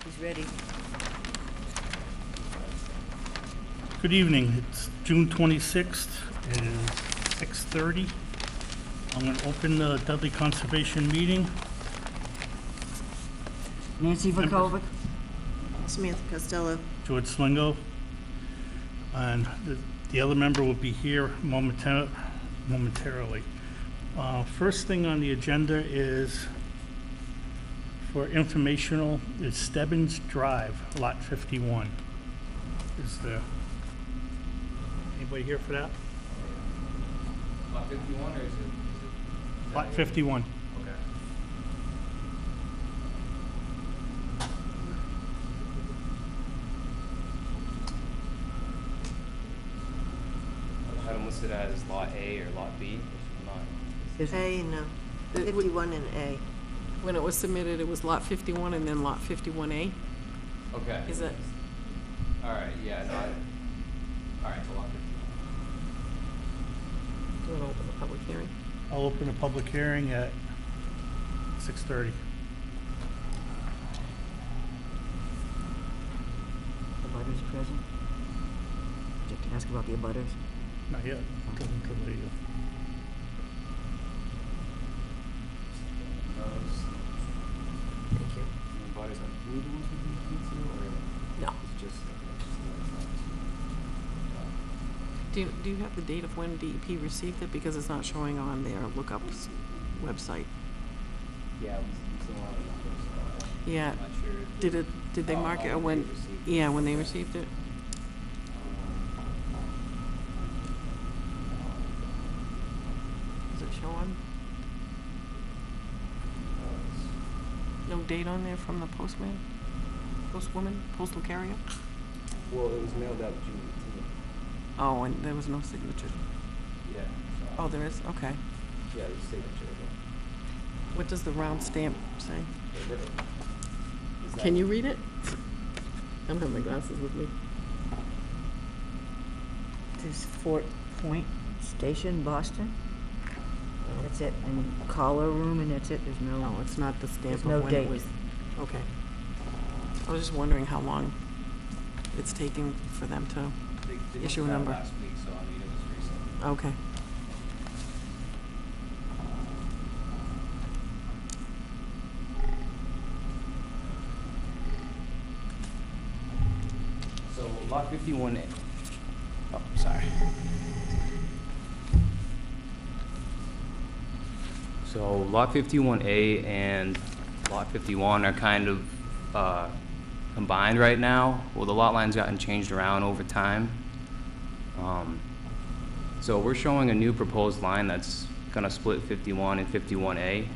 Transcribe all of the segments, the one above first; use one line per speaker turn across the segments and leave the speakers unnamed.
He's ready.
Good evening. It's June 26th and 6:30. I'm going to open the Dudley Conservation meeting.
Nancy Vukovic.
Samantha Costello.
George Slinggo. And the other member will be here momentarily. First thing on the agenda is for informational, is Stebbins Drive, Lot 51. Is there anybody here for that?
Lot 51 or is it
Lot 51.
Okay. I had them listed as Lot A or Lot B. I'm not.
A, no. 51 and A.
When it was submitted, it was Lot 51 and then Lot 51A.
Okay.
Is it?
All right. Yeah. No. All right. So Lot 51.
Do you want to open the public hearing?
I'll open a public hearing at 6:30.
The butters present. Did you ask about the butters?
Not yet. Until the
Thank you.
Bodies on blue ones we need to, or
No.
it's just.
Do you have the date of when DEP received it? Because it's not showing on their lookups website.
Yeah. We still have the numbers.
Yeah.
I'm not sure.
Did they mark it or
when
when?
they received it.
Yeah, when they received it. Does it show on? No date on there from the postman? Postwoman? Postal carrier?
Well, it was mailed out June 18th.
Oh, and there was no signature.
Yeah.
Oh, there is? Okay.
Yeah, there's a signature.
What does the round stamp say?
Is that-
Can you read it? I don't have my glasses with me.
This is Fort Point Station, Boston. That's it. And collar room, and that's it. There's no.
No, it's not the
There's
stamp
no
of when
date.
it was. Okay. I was just wondering how long it's taking for them to.
They
Issue a
looked at it
number.
last week, so I mean, it was recent.
Okay.
So lot 51A. Oh, sorry. So lot 51A and lot 51 are kind of combined right now. Well, the lot line's gotten changed around over time. So we're showing a new proposed line that's gonna split 51 and 51A.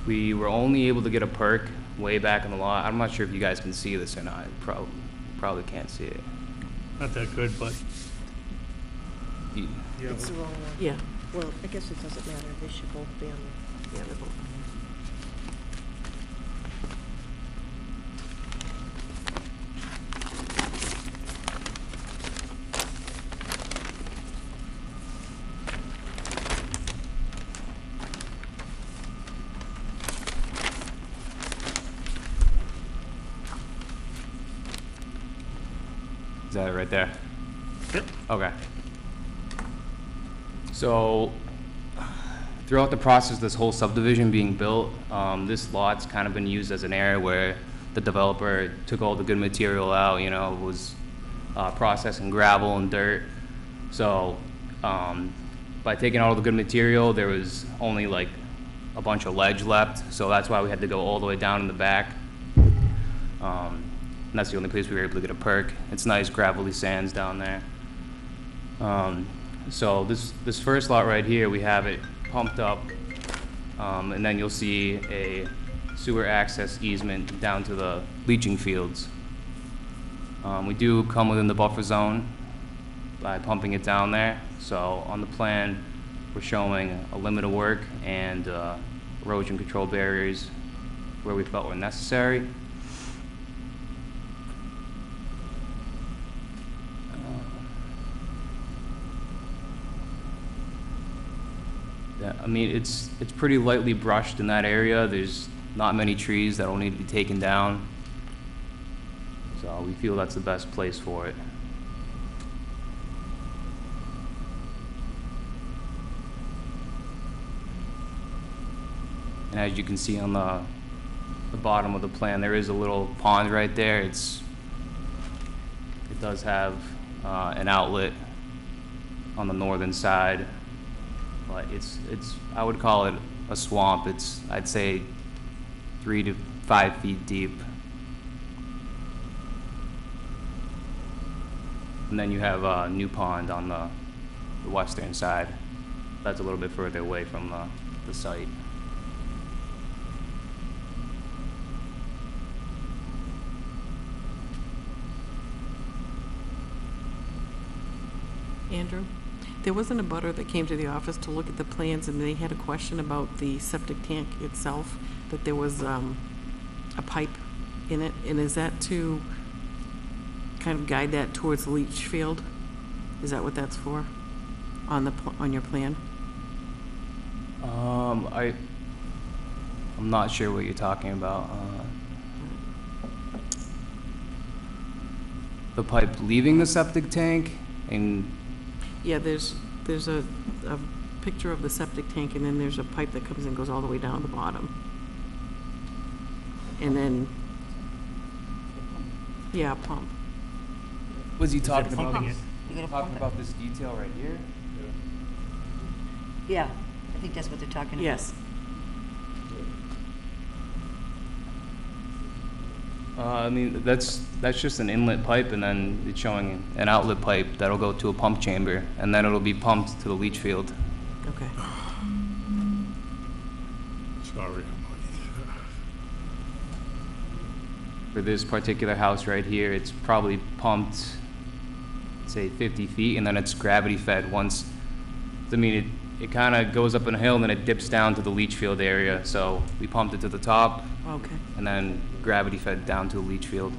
We were only able to get a perk way back in the lot. I'm not sure if you guys can see this or not. Probably can't see it.
Not that good, but
You-
yeah.
It's the wrong one.
Yeah.
Well, I guess it doesn't matter. They should both be on there.
Yeah, they're both.
Is that it right there?
Yep.
Okay. So, throughout the process of this whole subdivision being built, this lot's kind of been used as an area where the developer took all the good material out, you know, was processing gravel and dirt. So, by taking out all the good material, there was only like a bunch of ledge left, so that's why we had to go all the way down in the back. And that's the only place we were able to get a perk. It's nice gravelly sands down there. So this first lot right here, we have it pumped up, and then you'll see a sewer access easement down to the leaching fields. We do come within the buffer zone by pumping it down there. So on the plan, we're showing a limit of work and erosion control barriers where we felt were necessary. Yeah, I mean, it's pretty lightly brushed in that area. There's not many trees that will need to be taken down. So we feel that's the best place for it. And as you can see on the bottom of the plan, there is a little pond right there. It does have an outlet on the northern side, but I would call it a swamp. I'd say 3 to 5 feet deep. And then you have a new pond on the western side. That's a little bit further away from the site.
Andrew, there wasn't a butter that came to the office to look at the plans, and they had a question about the septic tank itself, that there was a pipe in it, and is that to kind of guide that towards the leach field? Is that what that's for on your plan?
I'm not sure what you're talking about. The pipe leaving the septic tank and.
Yeah, there's a picture of the septic tank, and then there's a pipe that comes and goes all the way down to the bottom. And then, yeah, a pump.
Was he talking about
pumping
this?
it?
You're gonna
Talking
pump
about this detail right here?
it. Yeah, I think that's what they're talking about.
Yes.
I mean, that's just an inlet pipe, and then it's showing an outlet pipe that'll go to a pump chamber, and then it'll be pumped to the leach field.
Okay.
Sorry.
For this particular house right here, it's probably pumped, say 50 feet, and then it's gravity fed once. I mean, it kind of goes up a hill and then it dips down to the leach field area. So we pumped it to the top,
Okay.
and then gravity fed down to the leach field.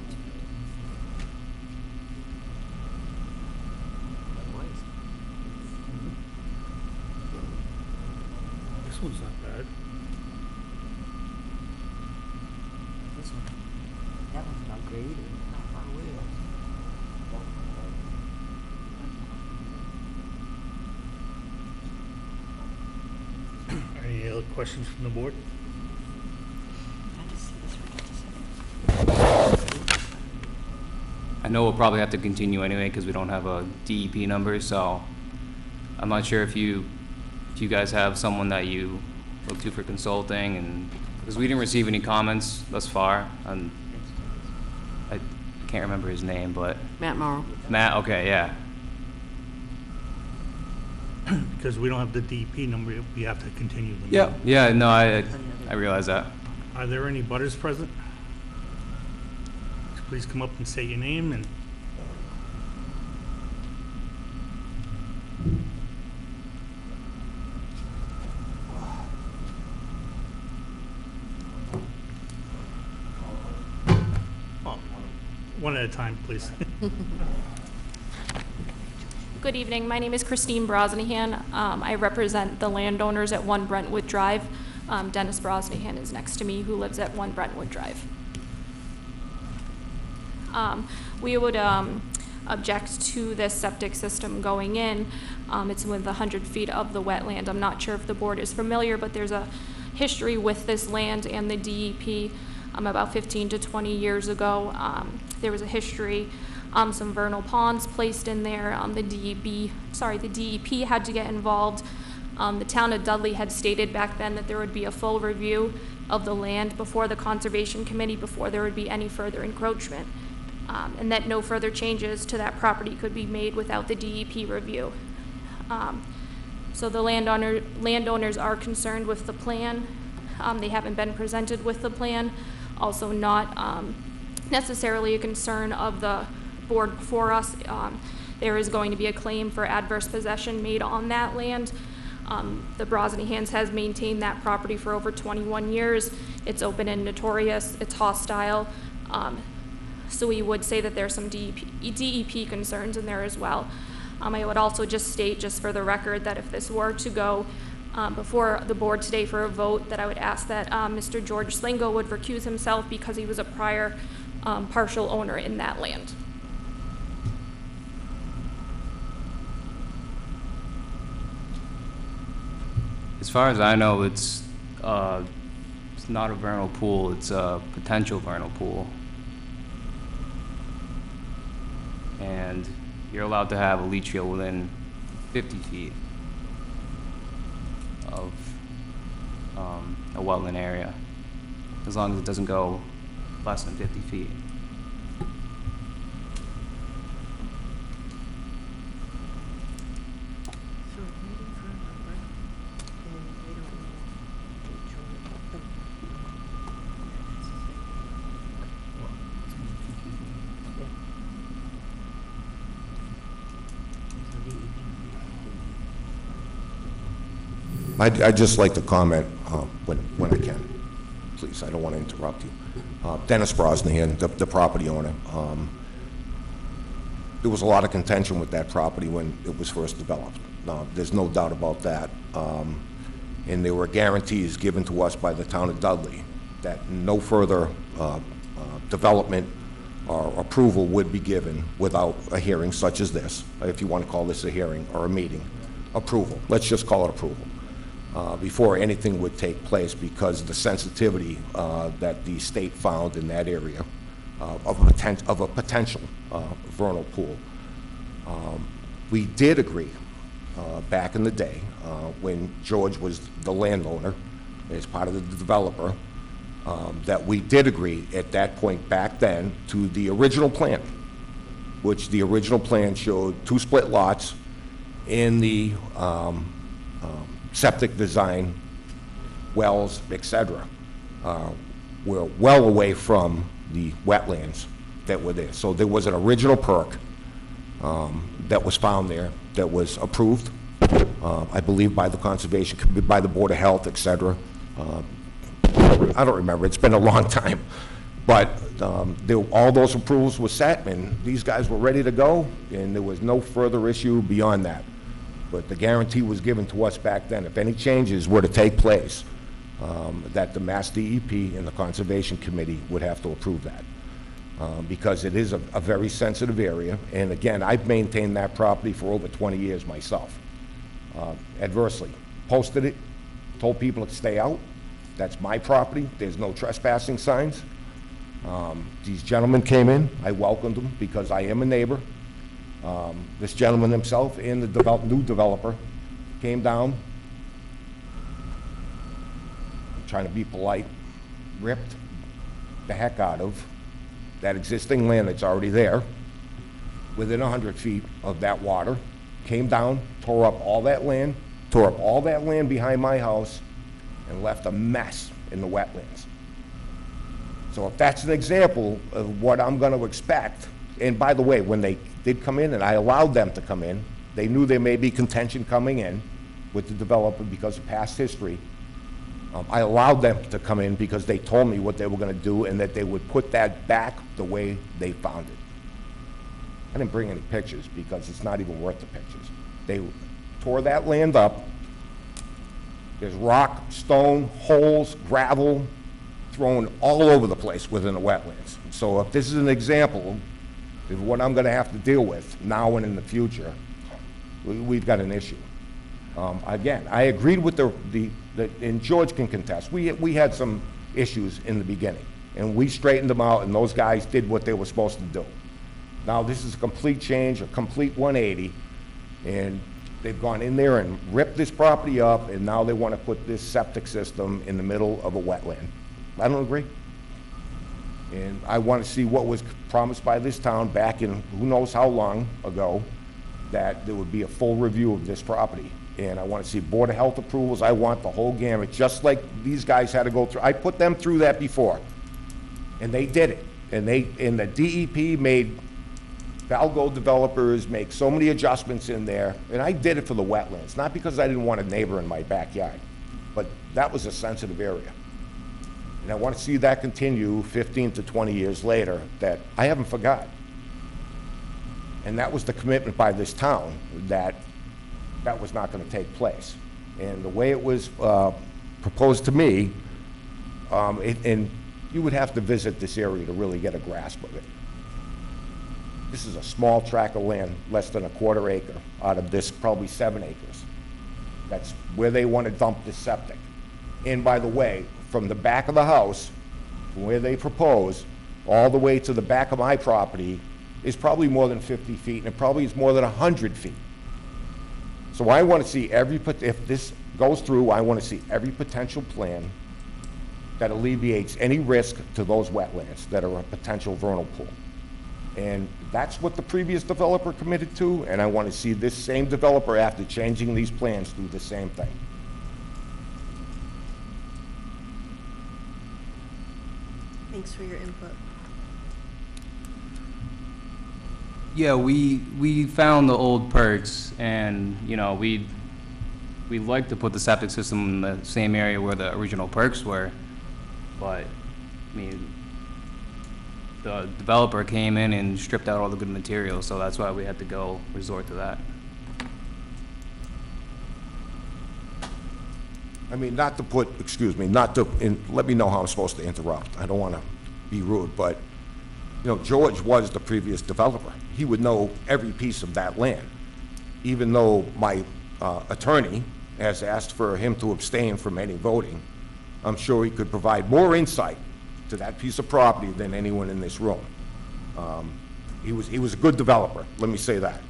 This one's not bad.
This one, that one's not great either. How far away is
Any other questions from the board?
I just see this right.
I know we'll probably have to continue anyway because we don't have a DEP number, so I'm not sure if you guys have someone that you look to for consulting, and because we didn't receive any comments thus far, and I can't remember his name, but
Matt Morrow.
Matt, okay, yeah.
Because we don't have the DEP number, we have to continue them.
Yeah, no, I realize that.
Are there any butters present? Please come up and say your name and. Oh, one at a time, please.
Good evening. My name is Christine Brosnahan. I represent the landowners at 1 Brentwood Drive. Dennis Brosnahan is next to me, who lives at 1 Brentwood Drive. We would object to this septic system going in. It's within 100 feet of the wetland. I'm not sure if the board is familiar, but there's a history with this land and the DEP. About 15 to 20 years ago, there was a history. Some vernal ponds placed in there. The DEP had to get involved. The town of Dudley had stated back then that there would be a full review of the land before the Conservation Committee, before there would be any further encroachment, and that no further changes to that property could be made without the DEP review. So the landowners are concerned with the plan. They haven't been presented with the plan. Also not necessarily a concern of the board before us. There is going to be a claim for adverse possession made on that land. The Brosnahans has maintained that property for over 21 years. It's open and notorious. It's hostile. So we would say that there's some DEP concerns in there as well. I would also just state, just for the record, that if this were to go before the board today for a vote, that I would ask that Mr. George Slinggo would recuse himself because he was a prior partial owner in that land.
As far as I know, it's not a vernal pool, it's a potential vernal pool. And you're allowed to have a leach field within 50 feet of a wetland area, as long as it doesn't go less than 50 feet.
So waiting for a number, and we don't know which one.
I'd just like to comment when I can, please. I don't want to interrupt you. Dennis Brosnahan, the property owner. There was a lot of contention with that property when it was first developed. There's no doubt about that. And there were guarantees given to us by the town of Dudley that no further development or approval would be given without a hearing such as this, if you want to call this a hearing or a meeting. Approval. Let's just call it approval. Before anything would take place, because the sensitivity that the state found in that area of a potential vernal pool. We did agree back in the day when George was the landowner as part of the developer, that we did agree at that point back then to the original plan, which the original plan showed 2 split lots in the septic design, wells, etc. We're well away from the wetlands that were there. So there was an original perk that was found there that was approved, I believe, by the Conservation, by the Board of Health, etc. I don't remember. It's been a long time. But all those approvals were set, and these guys were ready to go, and there was no further issue beyond that. But the guarantee was given to us back then, if any changes were to take place, that the Mass DEP and the Conservation Committee would have to approve that. Because it is a very sensitive area, and again, I've maintained that property for over 20 years myself, adversely. Posted it, told people to stay out. That's my property. There's no trespassing signs. These gentlemen came in. I welcomed them because I am a neighbor. This gentleman himself and the new developer came down, I'm trying to be polite, ripped the heck out of that existing land that's already there, within 100 feet of that water, came down, tore up all that land behind my house, and left a mess in the wetlands. So if that's an example of what I'm going to expect, and by the way, when they did come in, and I allowed them to come in, they knew there may be contention coming in with the developer because of past history. I allowed them to come in because they told me what they were going to do and that they would put that back the way they found it. I didn't bring any pictures because it's not even worth the pictures. They tore that land up. There's rock, stone, holes, gravel thrown all over the place within the wetlands. So if this is an example of what I'm going to have to deal with now and in the future, we've got an issue. Again, I agreed with and George can contest, we had some issues in the beginning, and we straightened them out, and those guys did what they were supposed to do. Now this is a complete change, a complete 180, and they've gone in there and ripped this property up, and now they want to put this septic system in the middle of a wetland. I don't agree. And I want to see what was promised by this town back in who knows how long ago, that there would be a full review of this property. And I want to see Board of Health approvals. I want the whole gamut, just like these guys had to go through. I put them through that before, and they did it. And the DEP made Valgo developers make so many adjustments in there, and I did it for the wetlands, not because I didn't want a neighbor in my backyard, but that was a sensitive area. And I want to see that continue 15 to 20 years later, that I haven't forgot. And that was the commitment by this town, that that was not going to take place. And the way it was proposed to me, and you would have to visit this area to really get a grasp of it. This is a small tract of land, less than a quarter acre, out of this probably 7 acres. That's where they want to dump this septic. And by the way, from the back of the house, from where they propose, all the way to the back of my property is probably more than 50 feet, and it probably is more than 100 feet. So I want to see if this goes through, I want to see every potential plan that alleviates any risk to those wetlands that are a potential vernal pool. And that's what the previous developer committed to, and I want to see this same developer, after changing these plans, do the same thing.
Thanks for your input.
Yeah, we found the old perks, and, you know, we'd like to put the septic system in the same area where the original perks were, but, I mean, the developer came in and stripped out all the good material, so that's why we had to resort to that.
I mean, not to put, let me know how I'm supposed to interrupt. I don't want to be rude, but, you know, George was the previous developer. He would know every piece of that land, even though my attorney has asked for him to abstain from any voting. I'm sure he could provide more insight to that piece of property than anyone in this room. He was a good developer, let me say that.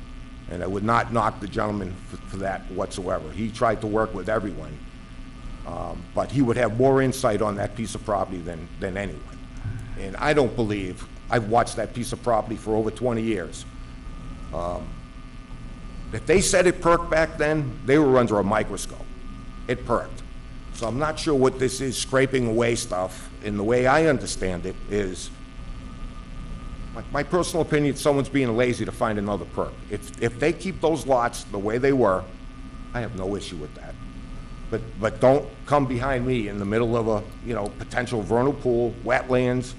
And I would not knock the gentleman for that whatsoever. He tried to work with everyone. But he would have more insight on that piece of property than anyone. And I don't believe, I've watched that piece of property for over 20 years. If they said it perked back then, they were under a microscope. It perked. So I'm not sure what this is, scraping away stuff. And the way I understand it is, my personal opinion, someone's being lazy to find another perk. If they keep those lots the way they were, I have no issue with that. But don't come behind me in the middle of a, you know, potential vernal pool, wetlands,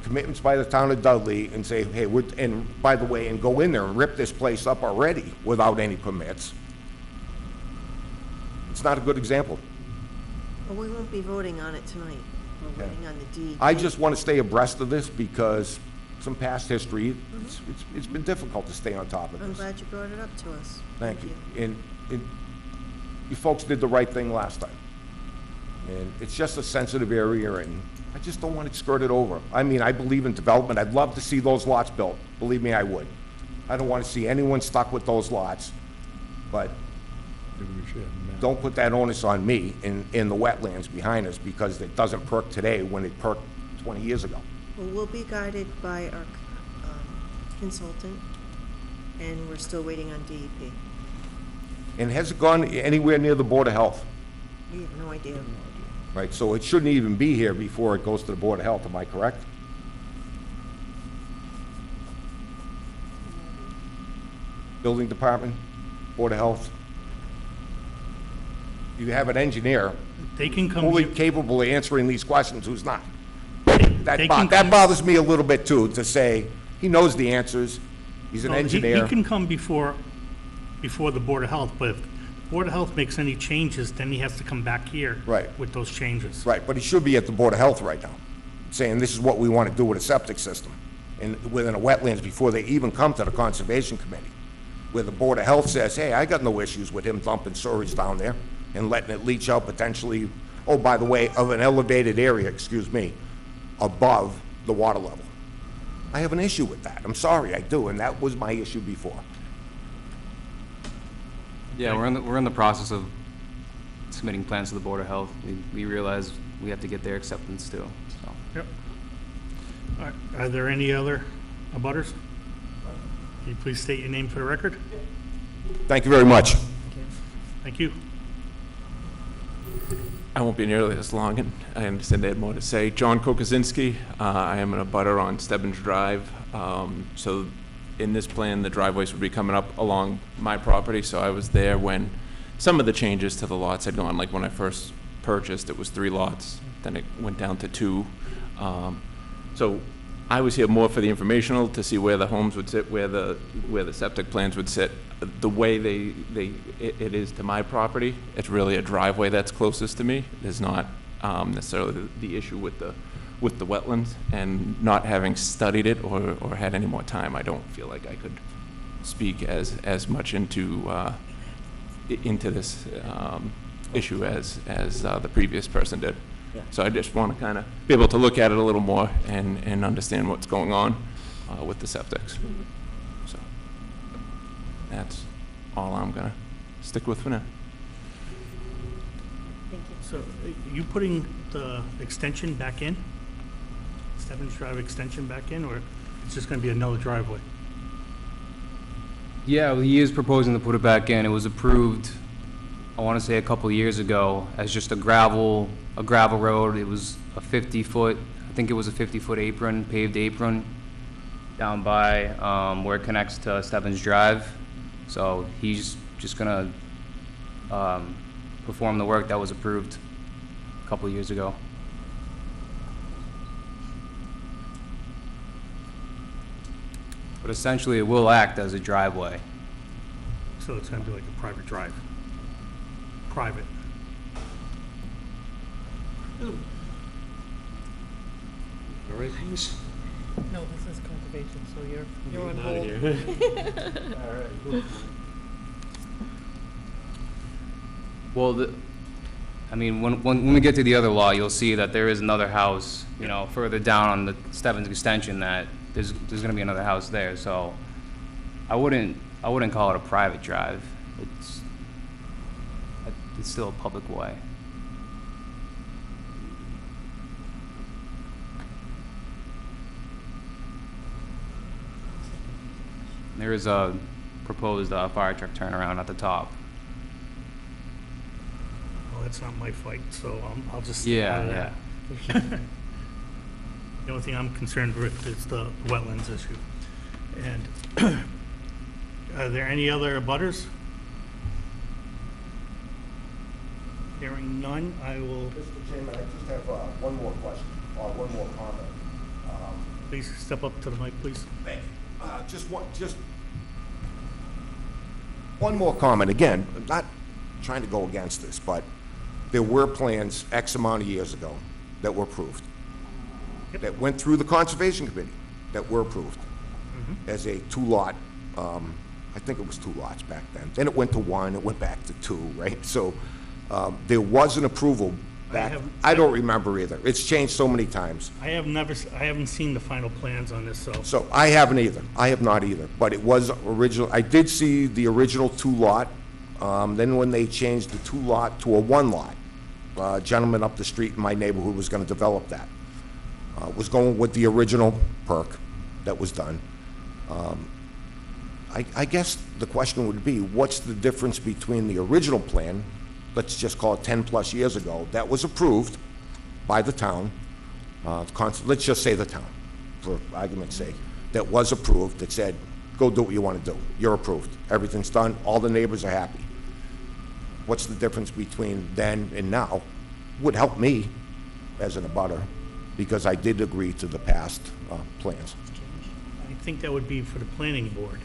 commitments by the town of Dudley, and say, hey, and by the way, and go in there and rip this place up already without any permits. It's not a good example.
Well, we won't be voting on it tonight. We're voting on the deed.
I just want to stay abreast of this because some past history, it's been difficult to stay on top of this.
I'm glad you brought it up to us.
Thank you. And you folks did the right thing last time. And it's just a sensitive area, and I just don't want it skirted over. I mean, I believe in development. I'd love to see those lots built. Believe me, I would. I don't want to see anyone stuck with those lots. But don't put that onus on me in the wetlands behind us, because it doesn't perk today when it perked 20 years ago.
Well, we'll be guided by our consultant, and we're still waiting on DEP.
And has it gone anywhere near the Board of Health?
We have no idea.
Right, so it shouldn't even be here before it goes to the Board of Health, am I correct? Building Department, Board of Health? You have an engineer
They can come
fully
here.
capable of answering these questions, who's not.
They
That
can come-
bothers me a little bit too, to say, he knows the answers, he's an
No,
engineer.
He can come before the Board of Health, but if the Board of Health makes any changes, then he has to come back here.
Right.
With those changes.
Right, but he should be at the Board of Health right now, saying this is what we want to do with a septic system, and within a wetlands before they even come to the Conservation Committee, where the Board of Health says, hey, I got no issues with him dumping sewage down there and letting it leach out potentially, oh, by the way, of an elevated area, above the water level. I have an issue with that. I'm sorry, I do, and that was my issue before.
Yeah, we're in the process of submitting plans to the Board of Health. We realize we have to get their acceptance too, so.
Yep. All right, are there any other abutters? Can you please state your name for the record?
Thank you very much.
Thank you.
I won't be nearly as long, and I understand they had more to say. John Kokosinski, I am an abutter on Stebbins Drive. So in this plan, the driveways would be coming up along my property, so I was there when some of the changes to the lots had gone. Like when I first purchased, it was 3 lots, then it went down to 2. So I was here more for the informational, to see where the homes would sit, where the septic plans would sit. The way it is to my property, it's really a driveway that's closest to me. There's not necessarily the issue with the wetlands, and not having studied it or had any more time, I don't feel like I could speak as much into this issue as the previous person did.
Yeah.
So I just want to kind of be able to look at it a little more and understand what's going on with the septics. So that's all I'm going to stick with for now.
Thank you.
So you putting the extension back in? Stebbins Drive extension back in, or it's just going to be another driveway?
Yeah, he is proposing to put it back in. It was approved, I want to say a couple of years ago, as just a gravel road. It was a 50-foot, I think it was a 50-foot apron, paved apron, down by where it connects to Stebbins Drive. So he's just gonna perform the work that was approved a couple of years ago. But essentially, it will act as a driveway.
So it's going to be like a private drive. Private.
All right.
No, this is conservation, so you're on
Getting
hold.
outta here. All right.
Well, I mean, when we get to the other law, you'll see that there is another house, you know, further down on the Stebbins extension, that there's going to be another house there. So I wouldn't call it a private drive. It's still a public way. There is a proposed fire truck turnaround at the top.
Well, that's not my fight, so I'll just stay out of
Yeah,
that. The only thing I'm concerned with is the wetlands issue. And are there any other abutters? Hearing none, I will,
Mr. Chairman, I just have one more question, or one more comment.
please step up to the mic, please.
Thank you. Just one more comment. Again, I'm not trying to go against this, but there were plans X amount of years ago that were approved, that went through the Conservation Committee, that were approved as a two-lot, I think it was 2 lots back then. Then it went to 1, it went back to 2, right? So there was an approval back, I don't remember either. It's changed so many times.
I haven't seen the final plans on this, so.
So I haven't either. I have not either. But it was original. I did see the original 2-lot. Then when they changed the 2-lot to a 1-lot, a gentleman up the street in my neighborhood was going to develop that. Was going with the original perk that was done. I guess the question would be, what's the difference between the original plan, let's just call it 10-plus years ago, that was approved by the town, let's just say the town, for argument's sake, that was approved, that said, go do what you want to do. You're approved. Everything's done. All the neighbors are happy. What's the difference between then and now? Would help me as an abutter, because I did agree to the past plans.
I think that would be for the planning board.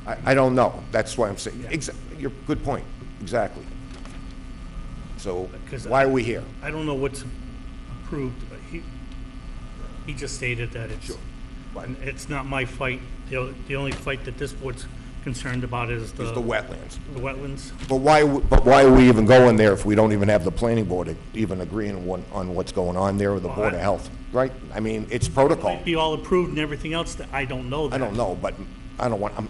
I don't know. That's why I'm saying,
Yeah.
you're, good point, exactly. So,
'Cause
why are we here?
I don't know what's approved, but he just stated that it's,
Sure. Right.
and it's not my fight. The only fight that this board's concerned about is
Is the wetlands.
the wetlands.
But why are we even going there if we don't even have the planning board even agreeing on what's going on there, or the
Well,
Board of Health, right? I mean, it's protocol.
Might be all approved and everything else, that I don't know that.
I don't know, but I don't want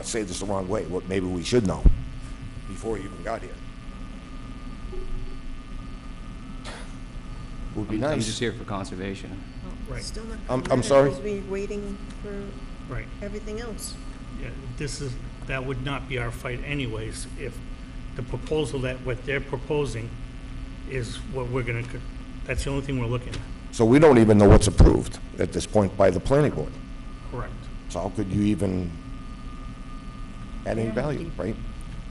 to say this the wrong way. What maybe we should know before he even got here. Would be
I'm
nice.
just here for conservation.
Right.
Still not.
I'm
coming
sorry?
because we're waiting for
Right.
everything else.
Yeah, that would not be our fight anyways, if the proposal what they're proposing is what we're gonna, that's the only thing we're looking at.
So we don't even know what's approved at this point by the planning board.
Correct.
So how could you even add any value, right?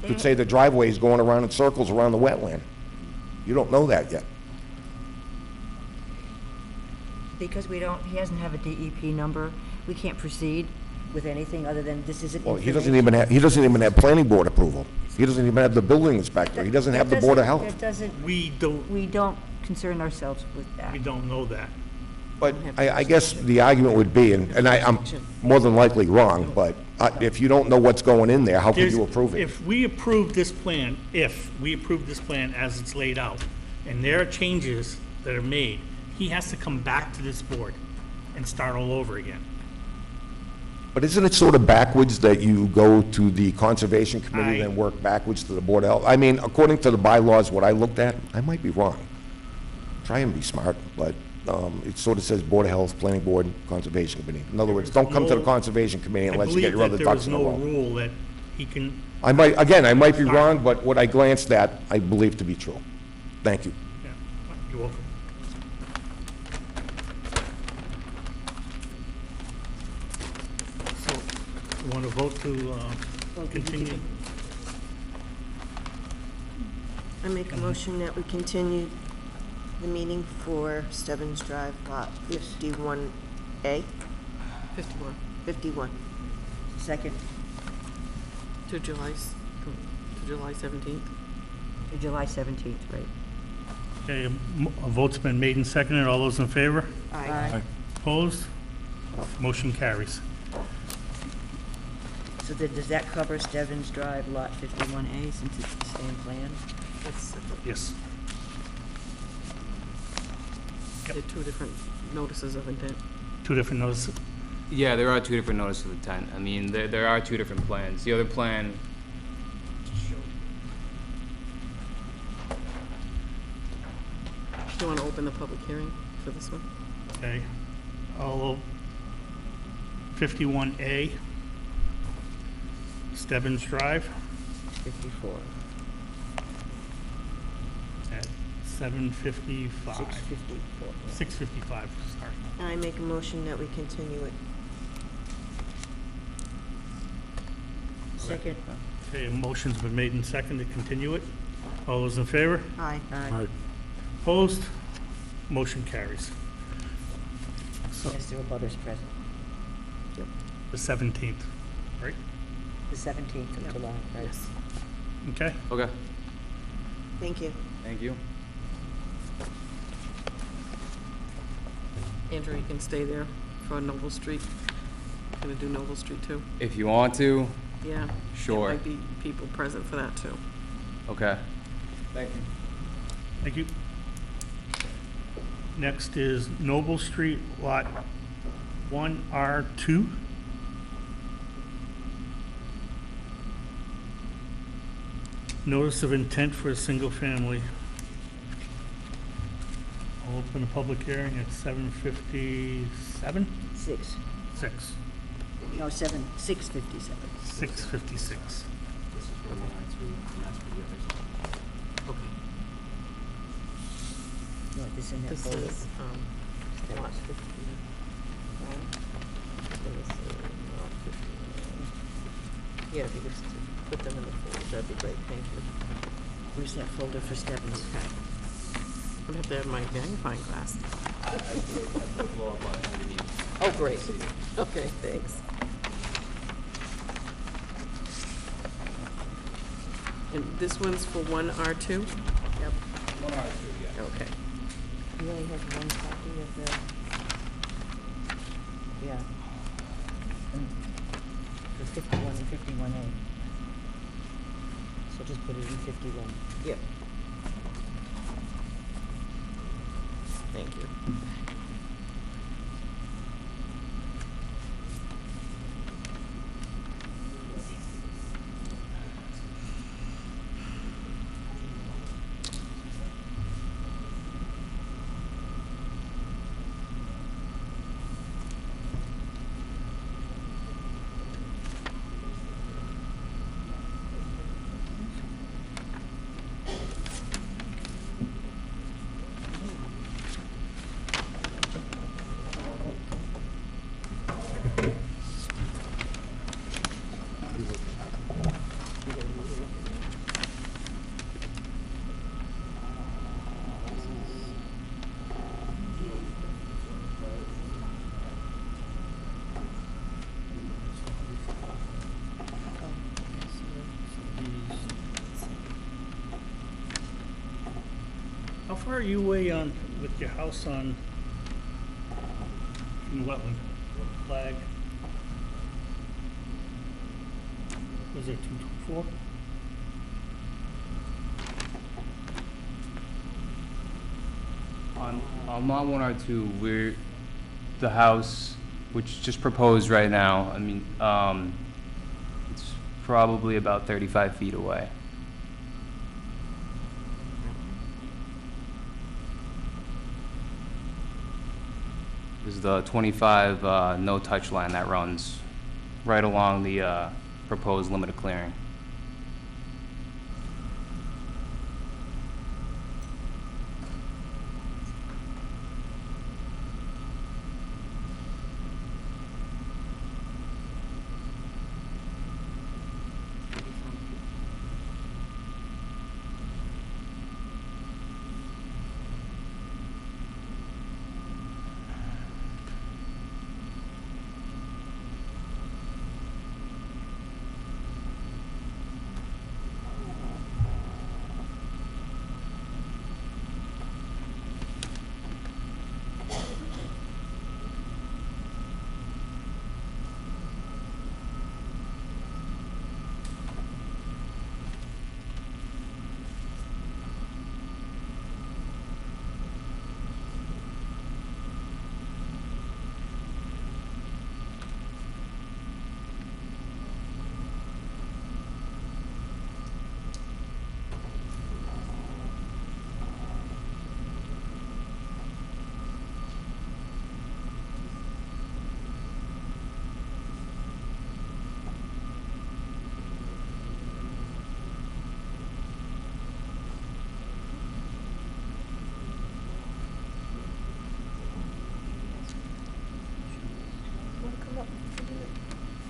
You could say the driveway is going around in circles around the wetland. You don't know that yet.
Because we don't, he doesn't have a DEP number, we can't proceed with anything other than this is an
Well,
information.
he doesn't even have planning board approval. He doesn't even have the building inspector. He doesn't have the Board of Health.
That doesn't,
We
we don't concern ourselves with that.
don't know that.
But I guess the argument would be, and I'm more than likely wrong, but if you don't know what's going in there, how can you approve it?
If we approve this plan as it's laid out, and there are changes that are made, he has to come back to this board and start all over again.
But isn't it sort of backwards that you go to the Conservation Committee and work backwards to the Board of Health? I mean, according to the bylaws, what I looked at, I might be wrong. Try and be smart, but it sort of says Board of Health, Planning Board, Conservation Committee. In other words, don't come to the Conservation Committee unless you get your other ducks in a
I
row.
believe that there was no rule that he can,
I might be wrong, but what I glanced at, I believe to be true. Thank you.
yeah, you're welcome. So, you want to vote to continue?
I make a motion that we continue the meeting for Stebbins Drive, lot 51A,
51
51.
Second,
to July 17th.
to July 17th, right?
Okay, a vote's been made and seconded. All those in favor?
Aye.
Opposed? Motion carries.
So does that cover Stebbins Drive, lot 51A, since it's the same plan?
That's separate.
Yes.
They're two different notices of intent.
Two different notices.
Yeah, there are two different notices of intent. I mean, there are two different plans. The other plan,
Do you want to open the public hearing for this one?
Okay. All 51A, Stebbins Drive
54,
at 7:55.
654.
6:55, sorry.
I make a motion that we continue it.
Second,
Okay, a motion's been made and seconded to continue it. All those in favor?
Aye.
aye.
Opposed? Motion carries. So,
Yes, there were butters present.
the 17th, right?
The 17th of July, right?
Yes.
Okay?
okay,
Thank you.
thank you.
Andrew, you can stay there for Noble Street. Gonna do Noble Street too?
If you want to,
Yeah.
Sure.
There might be people present for that too.
okay. Thank you.
Thank you. Next is Noble Street, Lot 1R2. Notice of intent for a single family. I'll open the public hearing at 7:57?
6, no, 6:57.
6:56.
Okay.
You want this in that
This
folder?
is, lot 51. Yeah, if you could put them in the folder, that'd be great, thank you.
Where's that folder for Stebbins?
I'm gonna have to have my magnifying glass. Oh, great. Okay, thanks. And this one's for 1R2?
Yep.
Okay.
You only have one copy of the, yeah. The 51 and 51A. So just put it in 51.
Yep. Thank you.
far are you away on, with your house on, in wetland? Flag? Was there 224?
On lot 102, we're, the house, which is just proposed right now, I mean, it's probably about 35 feet away. This is the 25 no-touch line that runs right along the proposed limit of clearing.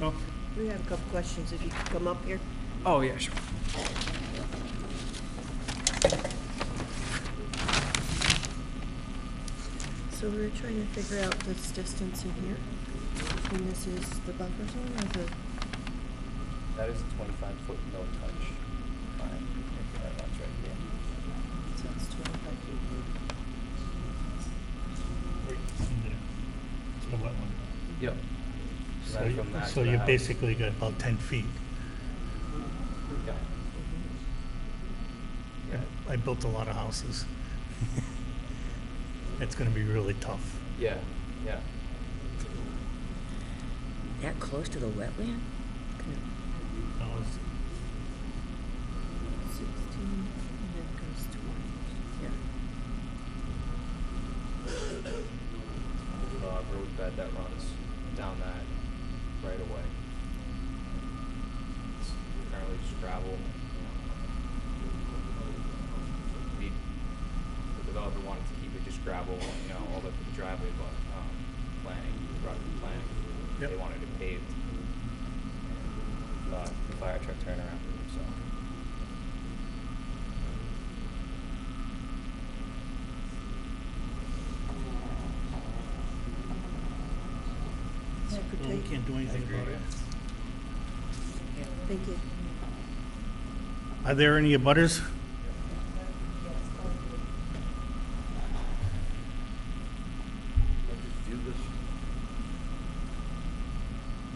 Oh,
We have a couple questions, if you could come up here.
Oh, yeah, sure.
So we're trying to figure out this distance in here, and this is the buffer zone or the,
That is a 25-foot no-touch line. That runs right here.
so it's 25 feet.
right in there. It's the wetland.
Yep.
So
Right
you,
from that
so
to the
you
house.
basically got about 10 feet.
Yeah.
I built a lot of houses. It's gonna be really tough.
Yeah, yeah.
That close to the wetland?
No, it's-
16, and then it goes 20.
Yeah.
Road bed that runs down that right away. It's currently just gravel. The developer wanted to keep it just gravel, you know, all the driveway, but planning,
Yep.
they wanted it paved. The fire truck turnaround, so.
That could
well, we
take-
can't do anything about it.
Thank you.
Are there any abutters?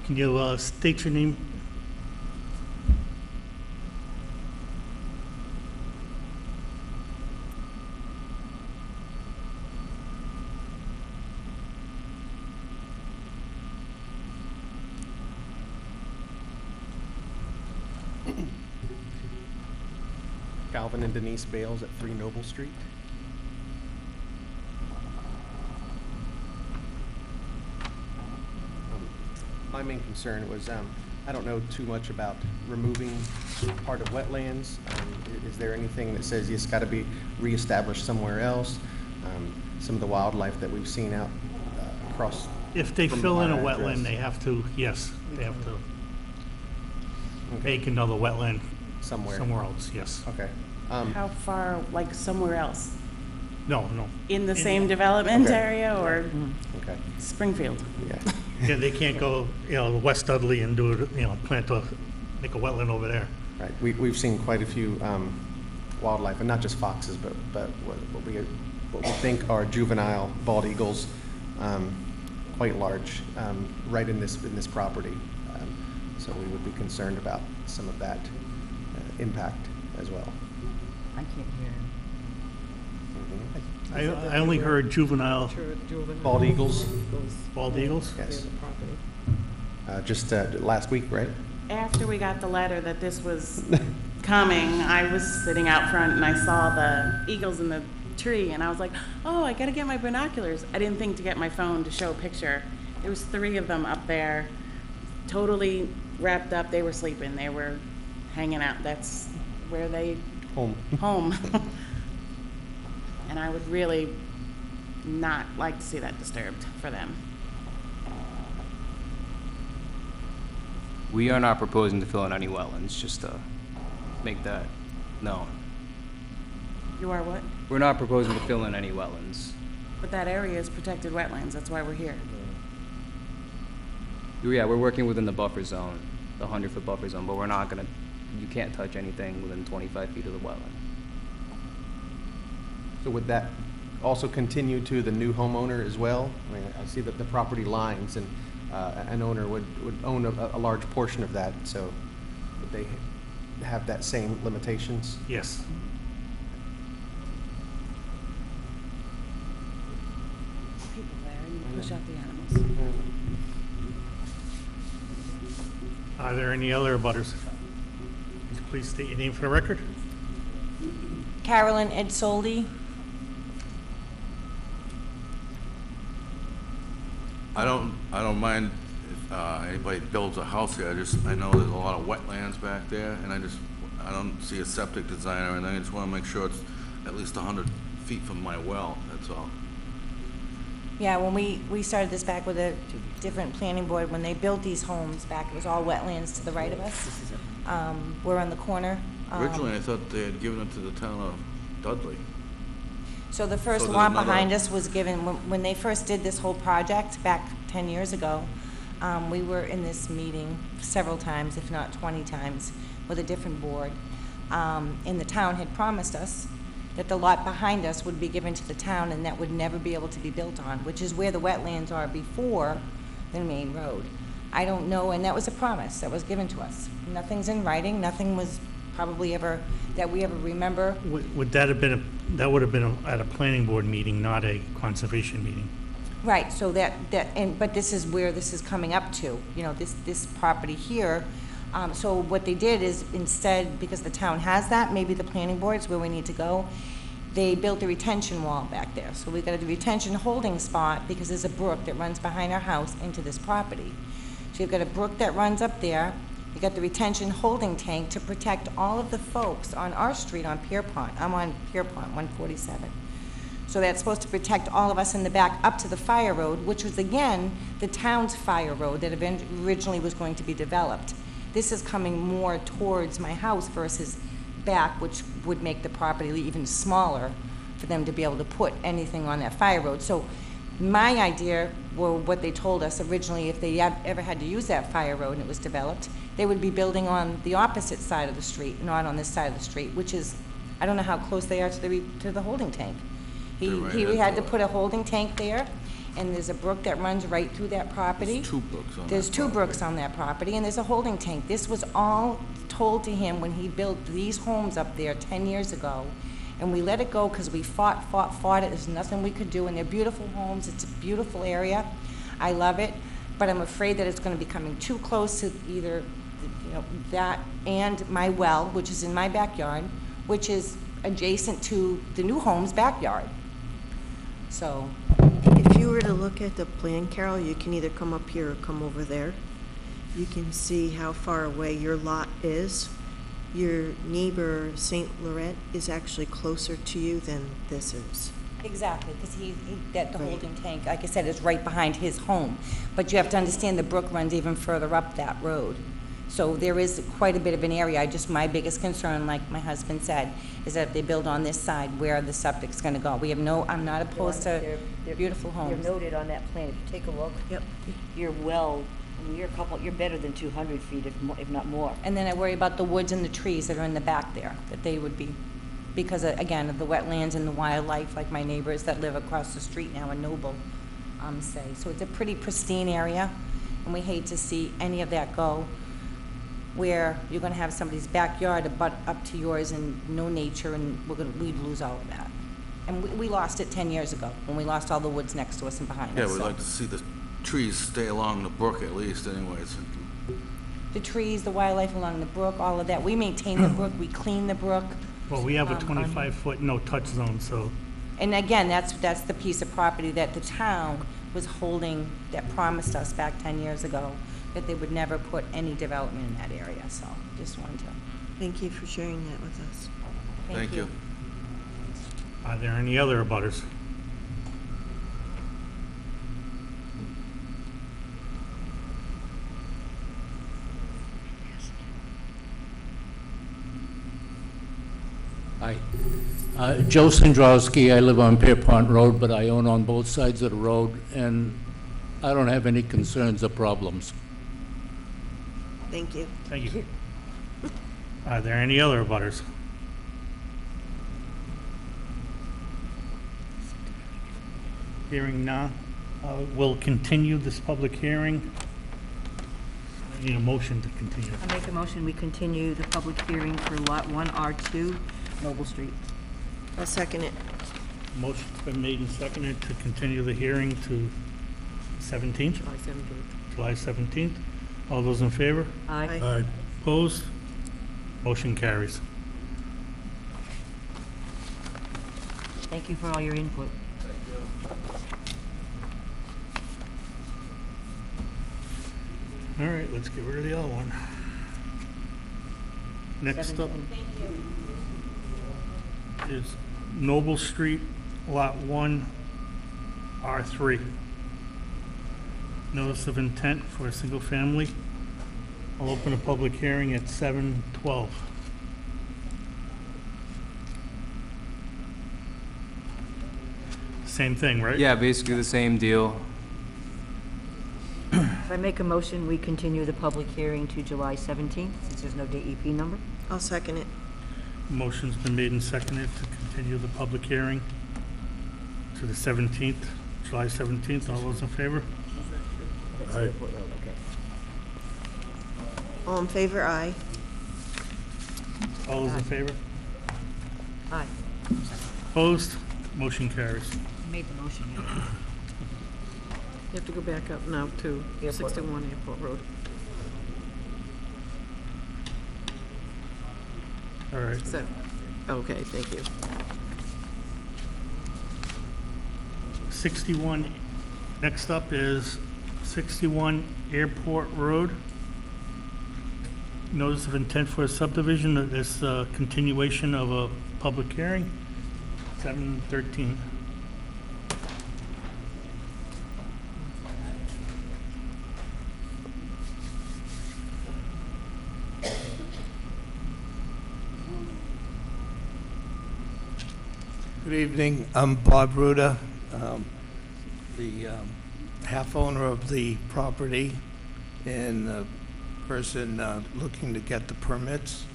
Can you state your name?
Calvin and Denise Bales at 3 Noble Street. My main concern was, I don't know too much about removing part of wetlands. Is there anything that says it's got to be reestablished somewhere else? Some of the wildlife that we've seen out across.
If they
from
fill in a
our address.
wetland, they have to, yes, they have to
Okay,
make another wetland
somewhere.
somewhere else, yes.
Okay.
How far, like somewhere else?
No, no.
In the same development
Okay.
area or
Okay,
Springfield?
yeah.
Yeah, they can't go, West Dudley and do it, make a wetland over there.
Right, we've seen quite a few wildlife, and not just foxes, but what we think are juvenile bald eagles, quite large, right in this property. So we would be concerned about some of that impact as well.
I can't hear him.
I only heard juvenile
Bald eagles,
bald eagles.
yes. Just last week, right?
After we got the letter that this was coming, I was sitting out front and I saw the eagles in the tree and I was like, oh, I gotta get my binoculars. I didn't think to get my phone to show a picture. There was 3 of them up there, totally wrapped up. They were sleeping. They were hanging out. That's where they
Home.
home. And I would really not like to see that disturbed for them.
We are not proposing to fill in any wetlands, just to make that known.
You are what?
We're not proposing to fill in any wetlands.
But that area is protected wetlands. That's why we're here.
Yeah, we're working within the buffer zone, the 100-foot buffer zone, but we're not gonna, you can't touch anything within 25 feet of the wetland.
So would that also continue to the new homeowner as well? I mean, I see that the property lines, and an owner would own a large portion of that, so would they have that same limitations?
Yes.
People there, and you push out the animals.
Are there any other abutters? Please state your name for the record.
Carolyn and Silvia.
I don't mind if anybody builds a house here. I know there's a lot of wetlands back there, and I don't see a septic design or anything. I just want to make sure it's at least 100 feet from my well, that's all.
Yeah, when we started this back with a different planning board, when they built these homes back, it was all wetlands to the right of us. We're on the corner.
Originally, I thought they had given it to the town of Dudley.
So the first
So there's
lot
another-
behind us was given, when they first did this whole project back 10 years ago, we were in this meeting several times, if not 20 times, with a different board. And the town had promised us that the lot behind us would be given to the town and that would never be able to be built on, which is where the wetlands are before the main road. I don't know, and that was a promise that was given to us. Nothing's in writing, nothing was probably ever, that we ever remember.
Would that have been, that would have been at a planning board meeting, not a conservation meeting?
Right, so but this is where this is coming up to, you know, this property here. So what they did is instead, because the town has that, maybe the planning board's where we need to go, they built a retention wall back there. So we've got a retention holding spot because there's a brook that runs behind our house into this property. So you've got a brook that runs up there, you've got the retention holding tank to protect all of the folks on our street on Pierpont. I'm on Pierpont, 147. So that's supposed to protect all of us in the back up to the fire road, which was again, the town's fire road that originally was going to be developed. This is coming more towards my house versus back, which would make the property even smaller for them to be able to put anything on that fire road. So my idea, or what they told us originally, if they ever had to use that fire road and it was developed, they would be building on the opposite side of the street, not on this side of the street, which is, I don't know how close they are to the holding tank. He had to put a holding tank there, and there's a brook that runs right through that property.
There's 2 brooks on
There's
that
2
property.
brooks on that property, and there's a holding tank. This was all told to him when he built these homes up there 10 years ago, and we let it go because we fought it. There's nothing we could do, and they're beautiful homes. It's a beautiful area. I love it, but I'm afraid that it's going to be coming too close to either, you know, that and my well, which is in my backyard, which is adjacent to the new home's backyard. So,
If you were to look at the plan, Carol, you can either come up here or come over there. You can see how far away your lot is. Your neighbor, St. Laurent, is actually closer to you than this is.
exactly, because the
Right.
holding tank, like I said, is right behind his home. But you have to understand the brook runs even further up that road. So there is quite a bit of an area. My biggest concern, like my husband said, is that if they build on this side, where the septic's gonna go. I'm not opposed to
They're-
beautiful homes.
They're noted on that plan. If you take a look.
Yep.
You're well, I mean, you're better than 200 feet, if not more.
And then I worry about the woods and the trees that are in the back there, that they would be because, again, of the wetlands and the wildlife, like my neighbors that live across the street now in Noble say. So it's a pretty pristine area, and we hate to see any of that go, where you're gonna have somebody's backyard abut up to yours and no nature, and we'd lose all of that. And we lost it 10 years ago, when we lost all the woods next to us and behind
Yeah,
us.
we'd
So
like to see the trees stay along the brook at least anyways.
the trees, the wildlife along the brook, all of that, we maintain the brook, we clean the brook.
Well, we have a 25-foot no-touch zone, so
And again, that's the piece of property that the town was holding, that promised us back 10 years ago, that they would never put any development in that area, so just wanted to.
Thank you for sharing that with us.
Thank you.
are there any other abutters?
Hi. Joe Sandrowski, I live on Pierpont Road, but I own on both sides of the road, and I don't have any concerns or problems.
Thank you.
Thank you. Are there any other abutters? Hearing none, we'll continue this public hearing. I need a motion to continue.
I make a motion, we continue the public hearing for Lot 1R2, Noble Street.
I'll second it.
Motion's been made and seconded to continue the hearing to 17th,
July 17th.
July 17th. All those in favor?
Aye.
Aye.
Opposed? Motion carries.
Thank you for all your input.
All right, let's get rid of the other one. Next up
17.
is Noble Street, Lot 1, R3. Notice of intent for a single family. I'll open a public hearing at 7:12. Same thing, right?
Yeah, basically the same deal.
If I make a motion, we continue the public hearing to July 17th, since there's no DEP number.
I'll second it.
Motion's been made and seconded to continue the public hearing to the 17th, July 17th. All those in favor?
That's Airport Road, okay.
All in favor, aye.
All those in favor?
Aye.
Opposed? Motion carries.
Made the motion, yeah.
You have to go back up now to
Airport.
61 Airport Road.
All right.
Is that, okay, thank you.
61, next up is 61 Airport Road. Notice of intent for a subdivision. This continuation of a public hearing, 7:13.
Good evening. I'm Bob Ruda, the half owner of the property and the person looking to get the permits.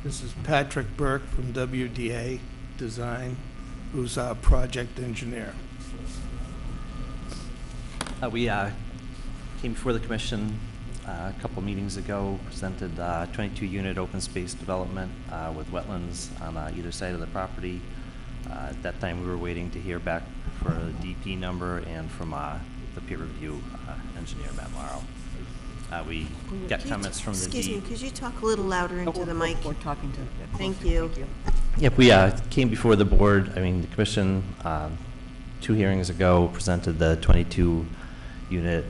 This is Patrick Burke from WDA Design, who's our project engineer.
We came before the commission a couple meetings ago, presented 22-unit open space development with wetlands on either side of the property. At that time, we were waiting to hear back for a DP number and from the peer review engineer, Matt Morrow. We got comments from the
Excuse me, could you talk a little louder into the mic?
We're talking to.
Thank you.
Yep, we came before the board, I mean, the commission, 2 hearings ago, presented the 22-unit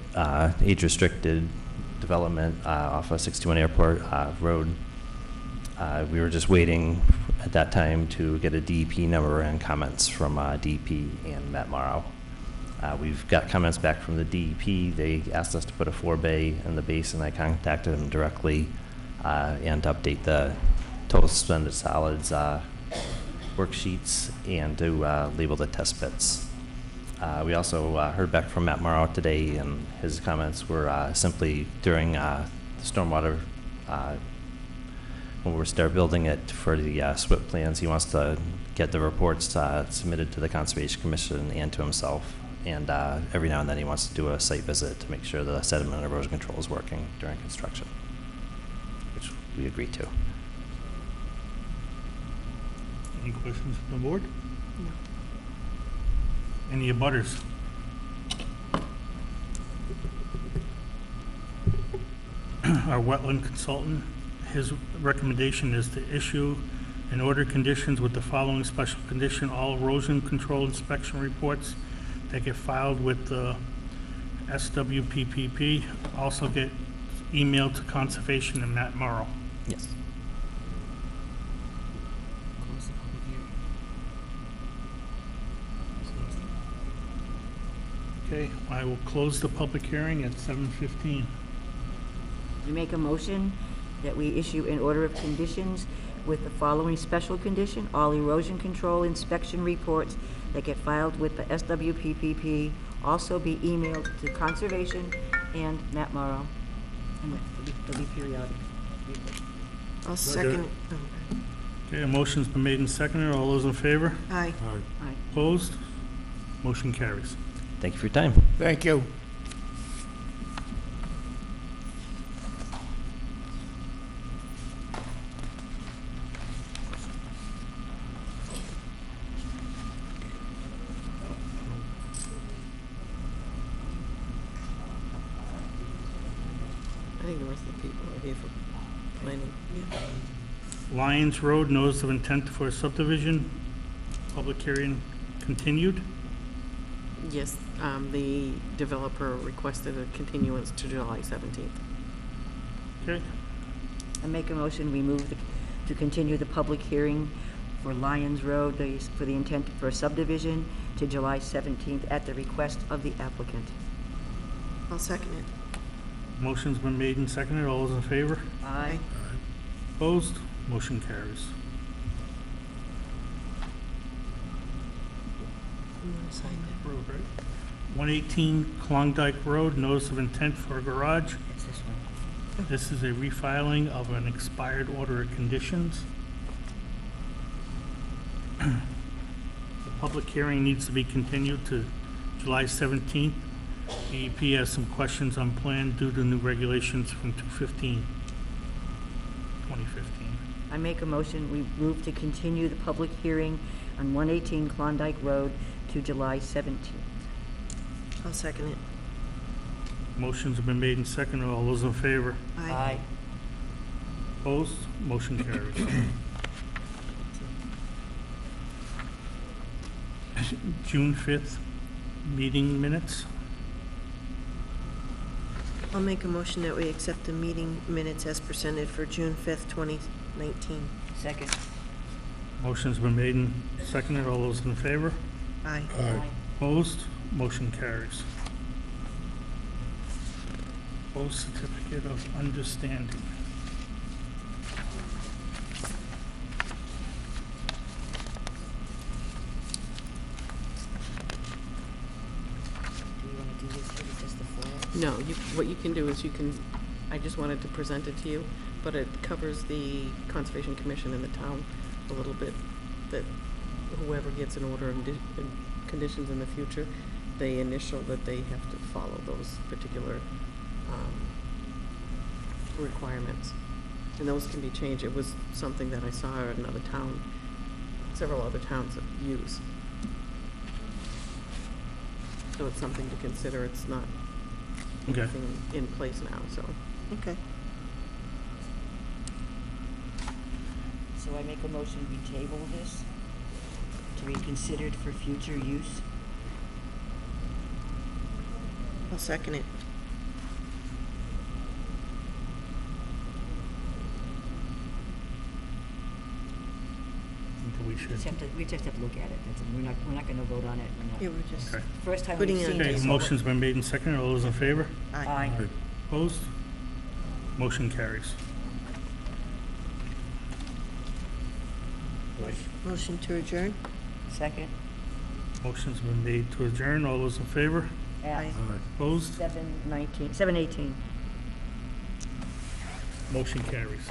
age-restricted development off of 61 Airport Road. We were just waiting at that time to get a DEP number and comments from DEP and Matt Morrow. We've got comments back from the DEP. They asked us to put a 4-bay in the basin. I contacted them directly and to update the total suspended solids worksheets and to label the test pits. We also heard back from Matt Morrow today, and his comments were simply during the stormwater when we start building it for the SWIP plans, he wants to get the reports submitted to the Conservation Commission and to himself. And every now and then he wants to do a site visit to make sure the sediment and erosion control is working during construction, which we agree to.
Any questions from the board? No. Any abutters? Our wetland consultant, his recommendation is to issue and order conditions with the following special condition: all erosion control inspection reports that get filed with the SWPPP also get emailed to Conservation and Matt Morrow.
Yes.
Okay, I will close the public hearing at 7:15.
We make a motion that we issue an order of conditions with the following special condition: all erosion control inspection reports that get filed with the SWPPP also be emailed to Conservation and Matt Morrow. And they'll be periodic.
I'll second it.
Okay, a motion's been made and seconded. All those in favor?
Aye.
Aye.
Opposed? Motion carries.
Thank you for your time.
Thank you.
I think the rest of the people are here for planning.
Lyons Road, notice of intent for a subdivision. Public hearing continued.
Yes, the developer requested a continuance to July 17th.
Okay,
I make a motion, we move to continue the public hearing for Lyons Road, for the intent for a subdivision to July 17th at the request of the applicant.
I'll second it.
motion's been made and seconded. All those in favor?
Aye.
Opposed? Motion carries.
You want to sign that?
Road, right? 118 Klondike Road, notice of intent for a garage.
It's this one.
This is a refiling of an expired order of conditions. The public hearing needs to be continued to July 17th. DEP has some questions on plan due to new regulations from 2015.
I make a motion, we move to continue the public hearing on 118 Klondike Road to July 17th.
I'll second it.
Motions have been made and seconded. All those in favor?
Aye.
Opposed? Motion carries. June 5th, meeting minutes.
I'll make a motion that we accept the meeting minutes as presented for June 5th, 2019.
Second.
Motion's been made and seconded. All those in favor?
Aye.
Opposed? Motion carries. Post certificate of understanding.
Do you want to do this, or is this the floor?
No, what you can do is you can, I just wanted to present it to you, but it covers the Conservation Commission and the town a little bit, that whoever gets an order and conditions in the future, they initial that they have to follow those particular requirements. And those can be changed. It was something that I saw at another town, several other towns use. So it's something to consider. It's not
Okay.
anything in place now, so.
Okay.
So I make a motion, we table this to be considered for future use.
I'll second it.
I think we should.
We just have to look at it, that's, we're not gonna vote on it,
Yeah, we're just,
Okay.
First time
Putting
we've
it
seen
on
Okay,
this.
motion's been made and seconded. All those in favor?
aye.
Opposed? Motion carries.
Motion to adjourn?
Second.
Motion's been made to adjourn. All those in favor?
Aye.
Opposed?
7:18.
Motion carries.